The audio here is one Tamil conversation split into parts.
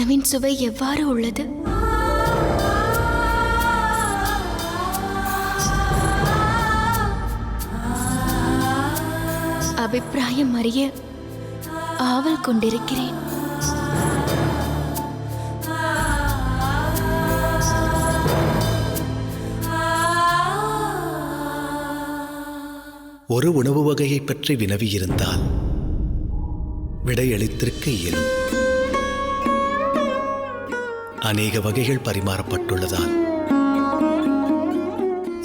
உணவின் சுவை எவ்வாறு உள்ளது? அபிப்பிராயம் அறிய ஆவல் கொண்டிருக்கிறேன். ஒரு உணவு வகையை பற்றி வினவியிருந்தால் விடையளித்திருக்க இயலும். அநேக வகைகள் பரிமாறப்பட்டுள்ளதால்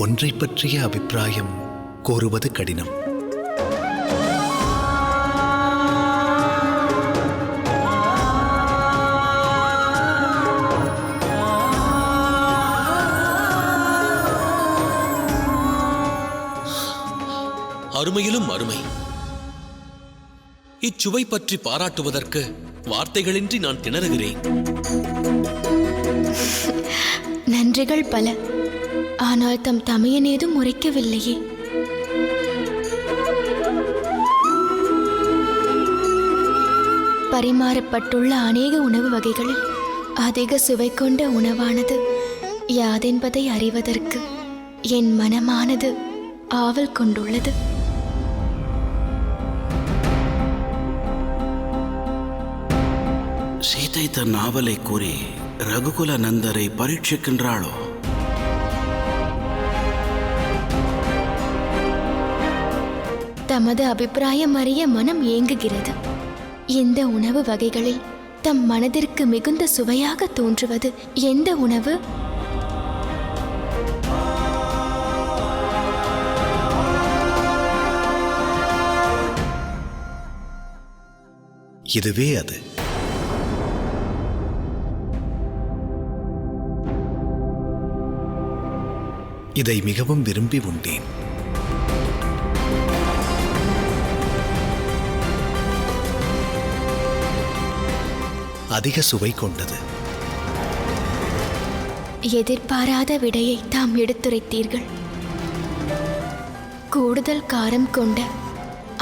ஒன்றை பற்றிய அபிப்பிராயம் கோருவது கடினம். அருமையிலும் அருமை. இச்சுவை பற்றி பாராட்டுவதற்கு வார்த்தைகளின்றி நான் திணறுகிறேன். நன்றிகள் பல. ஆனால் தம் தமையன் ஏதும் உரைக்கவில்லையே. பரிமாறப்பட்டுள்ள அநேக உணவு வகைகளில் அதிக சுவை கொண்ட உணவானது யாதென்பதை அறிவதற்கு என் மனமானது ஆவல் கொண்டுள்ளது. சீதை தன் ஆவலை கூறி ரகுகுல நந்தரை பரீட்சிக்கின்றாளோ? தமது அபிப்பிராயம் அறிய மனம் ஏங்குகிறது. இந்த உணவு வகைகளில் தம் மனதிற்கு மிகுந்த சுவையாக தோன்றுவது எந்த உணவு? இதுவே அது. இதை மிகவும் விரும்பி உண்டேன். அதிக சுவை கொண்டது. எதிர்பாராத விடையை தாம் எடுத்துரைத்தீர்கள். கூடுதல் காரம் கொண்ட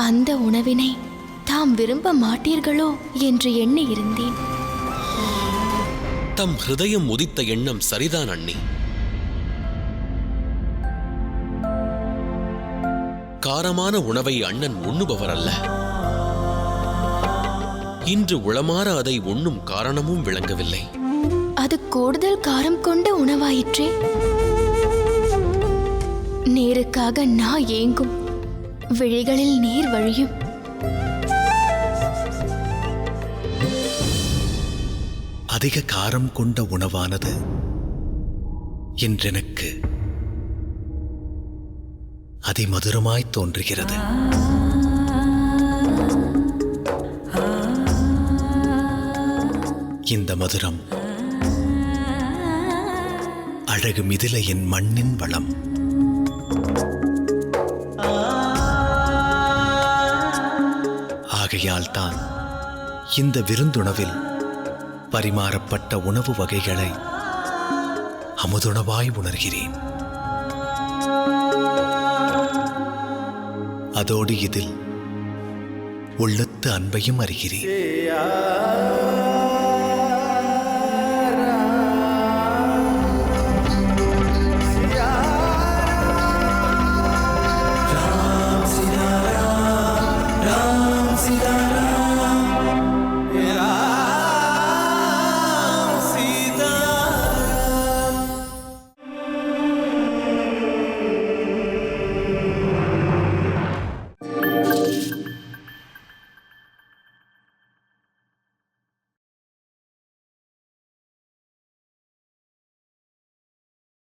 அந்த உணவினை தாம் விரும்ப மாட்டீர்களோ என்று எண்ணி இருந்தேன். தம் ஹிருதயம் உதித்த எண்ணம் சரிதான் அண்ணி. காரமான உணவை அண்ணன் உண்ணுபவர் அல்ல. இன்று உளமாற அதை உண்ணும் காரணமும் விளங்கவில்லை. அது கூடுதல் காரம் கொண்ட உணவாயிற்றே. நேருக்காக நான் ஏங்கும், விழிகளில் நீர் வழியும். அதிக காரம் கொண்ட உணவானது என்றெனக்கு அதிமதுரமாய் தோன்றுகிறது. இந்த மதுரம் அழகு மிதில என் மண்ணின் வளம். ஆகையால் தான் இந்த விருந்துணவில் பரிமாறப்பட்ட உணவு வகைகளை அமுதுணவாய் உணர்கிறேன். அதோடு இதில் உள்ளத்து அன்பையும் அறிகிறேன்.